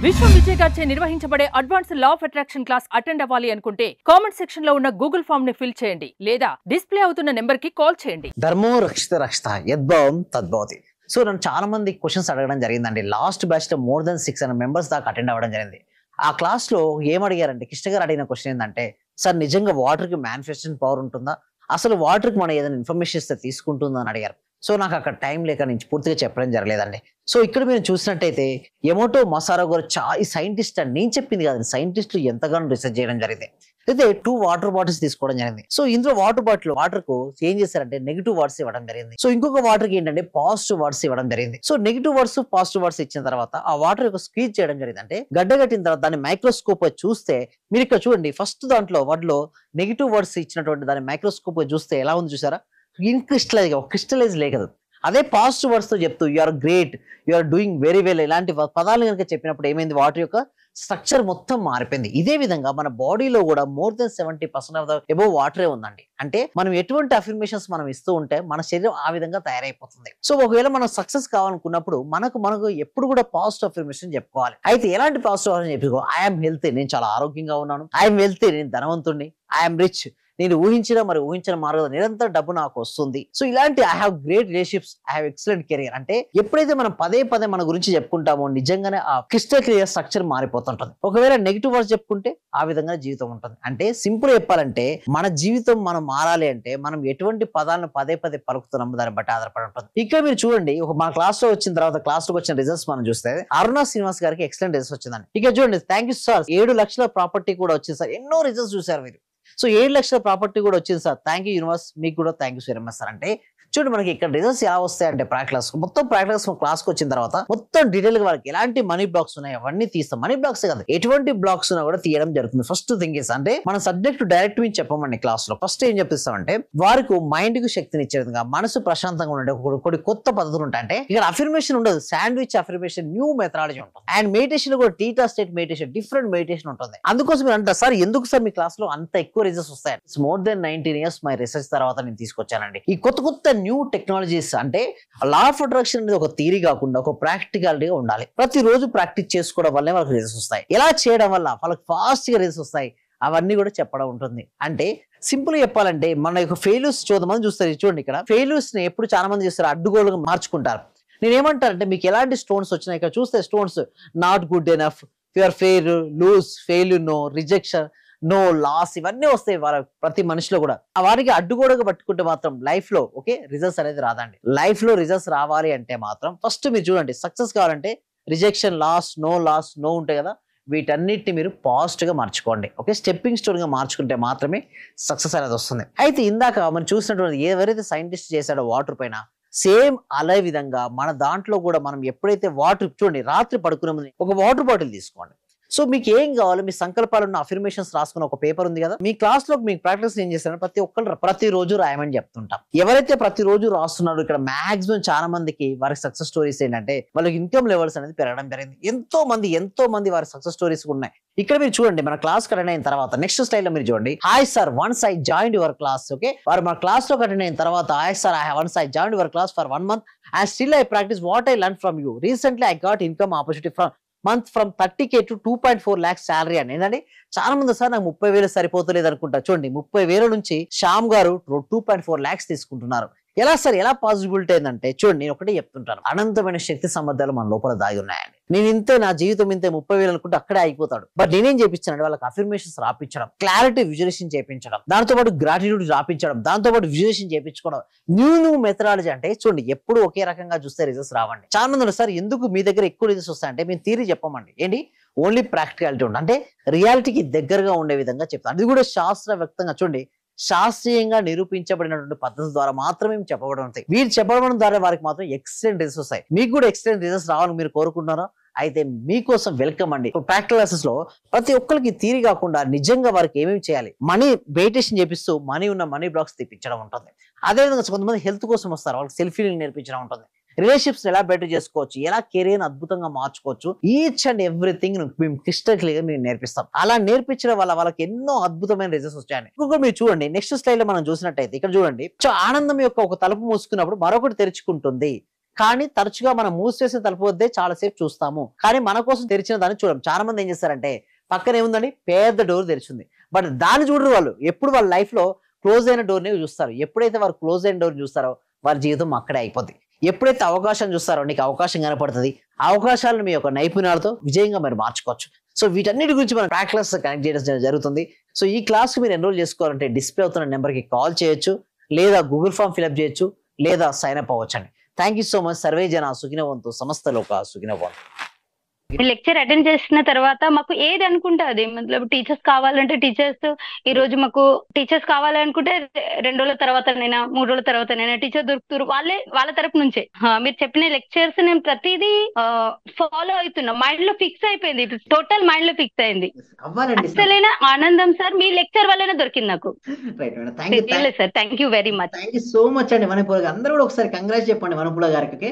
విశ్వం విజయ్ గారిచే నిర్వహించబడే advanced law of attraction class attend అవ్వాలి అనుకుంటే కామెంట్ సెక్షన్ లో ఉన్న గూగుల్ ఫామ్ ని ఫిల్ చేయండి లేదా డిస్ప్లే అవుతున్న నెంబర్ కి కాల్ చేయండి. ధర్మో రక్షిత రక్షిత యద్భావం తద్భవతి. సో నన్ను చాలా మంది క్వశ్చన్స్ అడగడం జరిగిందండి. లాస్ట్ బ్యాచ్ లో more than 600 మెంబర్స్ దాకా అటెండ్ అవ్వడం జరిగింది. ఆ క్లాస్ లో ఏం అడిగారంటే, కృష్ణ గారు అడిగిన క్వశ్చన్ ఏంటంటే, సార్ నిజంగా వాటర్ కి మ్యానిఫెస్టేషన్ పవర్ ఉంటుందా, అసలు వాటర్ కి మనం ఏదైనా ఇన్ఫర్మేషన్ ఇస్తే తీసుకుంటుందా అని అడిగారు. సో నాకు అక్కడ టైం లేక నుంచి పూర్తిగా చెప్పడం జరగలేదండి. సో ఇక్కడ మీరు చూసినట్టయితే ఎమోటో మసారో గారు ఈ సైంటిస్ట్ అని నేను చెప్పింది కాదండి, సైంటిస్టులు ఎంతగానో రీసెర్చ్ చేయడం జరిగింది. అయితే 2 వాటర్ బాటిల్స్ తీసుకోవడం జరిగింది. సో ఇందులో వాటర్ బాటిల్ కు ఏం చేశారంటే నెగిటివ్ వర్డ్స్ ఇవ్వడం జరిగింది. సో ఇంకొక వాటర్ కి ఏంటంటే పాజిటివ్ వర్డ్స్ ఇవ్వడం జరిగింది. So negative words positive words ఇచ్చిన తర్వాత ఆ వాటర్ యొక్క స్క్వీజ్ చేయడం జరిగింది. అంటే గడ్డగట్టిన తర్వాత దాన్ని మైక్రోస్కోప్ చూస్తే మీరు ఇక్కడ చూడండి, ఫస్ట్ దాంట్లో వాటిలో నెగిటివ్ వర్డ్స్ ఇచ్చినటువంటి దాన్ని మైక్రోస్కోప్ చూస్తే ఎలా ఉంది చూసారా, క్రిస్టలైజ్ లేదు. అదే పాజిటివ్ వర్డ్స్ తో చెప్తూ you are great, you are doing very well ఇలాంటి పదాలు కనుక చెప్పినప్పుడు ఏమైంది, వాటర్ యొక్క స్ట్రక్చర్ మొత్తం మారిపోయింది. ఇదే విధంగా మన బాడీలో కూడా more than 70% of the above వాటరే ఉందండి. అంటే మనం ఎటువంటి అఫర్మేషన్స్ మనం ఇస్తూ ఉంటే మన శరీరం ఆ విధంగా తయారైపోతుంది. సో ఒకవేళ మనం సక్సెస్ కావాలనుకున్నప్పుడు మనకు ఎప్పుడు కూడా పాజిటివ్ అఫర్మేషన్ చెప్పుకోవాలి. అయితే ఎలాంటి పాజిటివ్ అఫర్మేషన్ చెప్పుకో, ఐఎమ్ హెల్తీ, నేను చాలా ఆరోగ్యంగా ఉన్నాను, ఐఎమ్ వెల్తీ, నేను ధనవంతుడిని, ఐఎమ్ రిచ్, నేను ఊహించిన మార్గం నిరంతరం డబ్బు నాకు వస్తుంది. సో ఇలాంటి I have great relationships, I have excellent career. అంటే ఎప్పుడైతే మనం పదే మన గురించి చెప్పుకుంటామో నిజంగానే ఆ క్రిస్టల్ క్లియర్ స్ట్రక్చర్ మారిపోతుంటుంది. ఒకవేళ నెగిటివ్ వర్డ్స్ చెప్పుకుంటే ఆ విధంగా జీవితం ఉంటుంది. అంటే సింపుల్ చెప్పాలంటే మన జీవితం మనం మారాలి అంటే మనం ఎటువంటి పదాలను పదే పలుకుతున్నామో దాన్ని బట్టి ఆధారపడి ఉంటుంది. ఇక్కడ మీరు చూడండి, మన క్లాస్ లో వచ్చిన తర్వాత క్లాస్ లోకి వచ్చిన రిజల్ట్స్ మనం చూస్తే అరుణ శ్రీనివాస్ గారికి ఎక్సలెంట్ రిజల్ట్స్ వచ్చిందండి. ఇక్కడ చూడండి, థ్యాంక్ యూ సార్, 7 లక్షల ప్రాపర్టీ కూడా వచ్చింది సార్. ఎన్నో రిజల్ట్స్ చూసారు మీరు. సో 7 లక్షల ప్రాపర్టీ కూడా వచ్చింది సార్, థ్యాంక్ యూ యూనివర్స్, మీకు కూడా thank you very much sir. అంటే చూడండి మనకి ఇక్కడ రిజల్ట్స్ ఎలా వస్తాయంటే ప్రాక్టీస్ మొత్తం క్లాస్కి వచ్చిన తర్వాత మొత్తం డీటెయిల్ గా వాళ్ళకి ఎలాంటి మనీ బ్లాక్స్ ఉన్నాయి అవన్నీ తీస్తాం. మనీ బ్లాక్స్ కాదు, ఎటువంటి బ్లాక్స్ ఉన్నా కూడా తీయడం జరుగుతుంది. ఫస్ట్ థింగ్ ఇస్ అంటే మన సబ్జెక్ట్ డైరెక్ట్ మీద చెప్పమండి. క్లాస్ లో ఫస్ట్ ఏం చెప్పిస్తామంటే వారికి మైండ్ కు శక్తిని ఇచ్చే విధంగా, మనసు ప్రశాంతంగా ఉండే కొన్ని కొత్త పద్ధతులు ఉంటాయి. అంటే ఇక్కడ అఫర్మేషన్ ఉండదు, శాండ్విచ్ అఫర్మేషన్, న్యూ మెథడాలజీ ఉంటుంది. అండ్ మెడిటేషన్ కూడా theta state meditation, different meditation ఉంటుంది. అందుకోసం మీరు అంటారు, సార్ ఎందుకు సార్ మీ క్లాస్ లో అంత ఎక్కువ రిజల్ట్స్ వస్తాయి? It's more than 19 years my research తర్వాత నేను తీసుకొచ్చానండి ఈ కొత్త న్యూ టెక్నాలజీస్. అంటే లా ఆఫ్ అట్రాక్షన్ అనేది ఒక థియరీ కాకుండా ఒక ప్రాక్టికాలిటీగా ఉండాలి. ప్రతిరోజు ప్రాక్టీస్ చేసుకోవడం వల్లే వాళ్ళకి రిజల్ట్స్ వస్తాయి. ఎలా చేయడం వల్ల వాళ్ళకి ఫాస్ట్ గా రిజల్ట్స్ వస్తాయి అవన్నీ కూడా చెప్పడం ఉంటుంది. అంటే సింపుల్ చెప్పాలంటే మన యొక్క ఫెయిల్యూర్స్ మంది చూస్తారు. చూడండి ఇక్కడ ఫెయిల్యూర్స్ ని ఎప్పుడు చాలా మంది చేస్తారు, అడ్డుగోలుగా మార్చుకుంటారు. నేను ఏమంటారంటే మీకు ఎలాంటి స్టోన్స్ వచ్చినాయి ఇక్కడ చూస్తే, stones not good enough, you are fail, lose, failure, no, rejection, no, loss, ఇవన్నీ వస్తాయి వాళ్ళ ప్రతి మనిషిలో కూడా. వారికి అడ్డుగోడగా పట్టుకుంటే మాత్రం లైఫ్ లో రిజల్ట్స్ అనేది రాదండి. లైఫ్ లో రిజల్ట్స్ రావాలి అంటే మాత్రం ఫస్ట్ మీరు చూడండి, సక్సెస్ కావాలంటే రిజెక్షన్, లాస్, నో ఉంటాయి కదా, వీటన్నిటిని మీరు పాజిటివ్ గా మార్చుకోండి. స్టెప్పింగ్ స్టోన్ గా మార్చుకుంటే మాత్రమే సక్సెస్ అనేది వస్తుంది. అయితే ఇందాక మనం చూసినటువంటి ఎవరైతే సైంటిస్ట్ చేశాడో వాటర్ పైన, సేమ్ అదే విధంగా మన దాంట్లో కూడా మనం ఎప్పుడైతే వాటర్, చూడండి రాత్రి పడుకునే ముందు ఒక వాటర్ బాటిల్ తీసుకోండి. సో మీకు ఏం కావాలో మీ సంకల్పాలు ఉన్న అఫర్మేషన్స్ రాసుకున్న ఒక పేపర్ ఉంది కదా, మీ క్లాస్ లో మీకు ప్రాక్టీస్ ఏం చేస్తారని ప్రతి ఒక్కరు ప్రతిరోజు రాయమని చెప్తుంటాం. ఎవరైతే ప్రతిరోజు రాస్తున్నారో ఇక్కడ మాక్సిమం చాలా మందికి వారి సక్సెస్ స్టోరీస్ ఏంటంటే వాళ్ళకి ఇన్కమ్ లెవెల్స్ అనేది పెరగడం జరిగింది. ఎంతో మంది వారి సక్సెస్ స్టోరీస్ ఉన్నాయి. ఇక్కడ మీరు చూడండి, మన క్లాస్ అటెండ్ అయిన తర్వాత నెక్స్ట్ స్లైడ్ లో మీరు చూడండి, hi sir, once I joined your class. వారు మన క్లాస్ లో అటెండ్ అయిన తర్వాత, hi sir, once I joined your class for 1 month and still I practice what I learned from you. Recently I got income opportunity from 30K to 2.4 lakhs salary అని. ఏంటంటే చాలా మంది sir నాకు 30,000 సరిపోతలేదు అనుకుంటా. చూడండి 30,000 నుంచి శ్యామ్ గారు 2.4 lakhs తీసుకుంటున్నారు. ఎలా సార్, ఎలా పాసిబిలిటీ ఏంటంటే చూడండి, నేను ఒకటే చెప్తుంటాను, అనంతమైన శక్తి సామర్థ్యాలు మన లోపల దాగి ఉన్నాయండి. నేను ఇంతే, నా జీవితం ఇంతే, 30,000 అనుకుంటే అక్కడే అయిపోతాడు. బట్ నేనేం చేయించానంటే వాళ్ళకి అఫర్మేషన్స్ రాపించడం, క్లారిటీ విజువలైజేషన్ చేయించడం, దాంతో పాటు గ్రాటిట్యూడ్ రాపించడం, దాంతో పాటు విజువలైజేషన్ చేయించుకోవడం, న్యూ మెథడాలజీ. అంటే చూడండి ఎప్పుడు ఒకే రకంగా చూస్తే రిజల్ట్స్ రావండి. చాలా మంది సార్ ఎందుకు మీ దగ్గర ఎక్కువ రిజల్ట్స్ వస్తాయంటే మేము థియరీ చెప్పమండి. ఏంటి, ఓన్లీ ప్రాక్టికాలిటీ ఉంటుంది. అంటే రియాలిటీకి దగ్గరగా ఉండే విధంగా చెప్తాను. అది కూడా శాస్త్రవ్యక్తంగా, చూడండి శాస్త్రీయంగా నిరూపించబడినటువంటి పద్ధతి ద్వారా మాత్రమే చెప్పబడి ఉంటాయి. వీరు చెప్పడం ద్వారా వారికి మాత్రం ఎక్సలెంట్ రిజల్ట్స్ వస్తాయి. మీకు కూడా ఎక్సలెంట్ రిజల్ట్స్ రావాలని మీరు కోరుకుంటున్నారా? అయితే మీకోసం వెల్కమ్ అండి. ప్రాక్టికల్ క్లాసెస్ లో ప్రతి ఒక్కరికి థియరీ కాకుండా నిజంగా వారికి ఏమేమి చేయాలి, మనీ మెడిటేషన్ చేపిస్తూ మనీ బ్లాక్స్ తెప్పించడం ఉంటుంది. అదేవిధంగా కొంతమంది హెల్త్ కోసం వస్తారు, వాళ్ళకి సెల్ఫ్ హీలింగ్ నేర్పించడం ఉంటుంది. రిలేషన్షిప్స్ ఎలా బెటర్ చేసుకోవచ్చు, ఎలా కెరీర్ అద్భుతంగా మార్చుకోవచ్చు, ఈచ్ అండ్ ఎవ్రీథింగ్ మేము క్రిస్టల్ క్లియర్ గా మేము నేర్పిస్తాం. అలా నేర్పించడం వల్ల వాళ్ళకి ఎన్నో అద్భుతమైన రిజల్ట్స్ వచ్చాయండి. ఇంకొక మీరు చూడండి, నెక్స్ట్ స్లైడ్ లో మనం చూసినట్టయితే ఇక్కడ చూడండి, ఆనందం యొక్క ఒక తలుపు మూసుకున్నప్పుడు మరొకటి తెరుచుకుంటుంది. కానీ తరచుగా మనం మూసివేసిన తలుపు వద్దే చాలాసేపు చూస్తాము, కానీ మన కోసం తెరిచిన దాన్ని చూడం. చాలా మంది ఏం చేస్తారంటే పక్కన ఏముందండి, పెద్ద డోర్ తెరిచింది, బట్ దాన్ని చూడరు వాళ్ళు. ఎప్పుడు వాళ్ళ లైఫ్ లో క్లోజ్ అయిన డోర్ ని చూస్తారు. ఎప్పుడైతే వారు క్లోజ్ అయిన డోర్ చూస్తారో వారి జీవితం అక్కడే అయిపోద్ది. ఎప్పుడైతే అవకాశం చూస్తారో నీకు అవకాశం కనపడుతుంది. అవకాశాలను మీ యొక్క నైపుణ్యాలతో విజయంగా మీరు మార్చుకోవచ్చు. సో వీటన్నిటి గురించి మనం ప్రాక్టీస్ కనెక్ట్ చేయడం జరుగుతుంది. సో ఈ క్లాస్ మీరు ఎన్రోల్ చేసుకోవాలంటే డిస్ప్లే అవుతున్న నెంబర్కి కాల్ చేయొచ్చు, లేదా గూగుల్ ఫామ్ ఫిల్అప్ చేయొచ్చు, లేదా సైన్ అప్ అవ్వచ్చండి. Thank you so much. సర్వే జన సుఖినవంతు, సమస్త లోక సుఖినవంతు. లెక్చర్ అటెండ్ చేసిన తర్వాత మాకు ఏది అనుకుంటే అది, మతలబ్ టీచర్స్ కావాలంటే టీచర్స్, ఈ రోజు మాకు టీచర్స్ కావాలనుకుంటే 2 రోజుల తర్వాతనైనా 3 రోజుల తర్వాతనైనా టీచర్ దొరుకుతారు, వాళ్ళ తరపు నుంచే. మీరు చెప్పిన లెక్చర్స్ నేను ప్రతిదీ ఫాలో అవుతున్నా, మైండ్ లో ఫిక్స్ అయిపోయింది, టోటల్ మైండ్ లో ఫిక్స్ అయింది. అసలైన ఆనందం సార్ మీ లెక్చర్ వల్లనే దొరికింది నాకు. Sir thank you very much. Thank you so much అండి. మనపూల అందరూ కూడా ఒకసారి కంగ్రాట్స్ చెప్పండి మనపూల గారికి.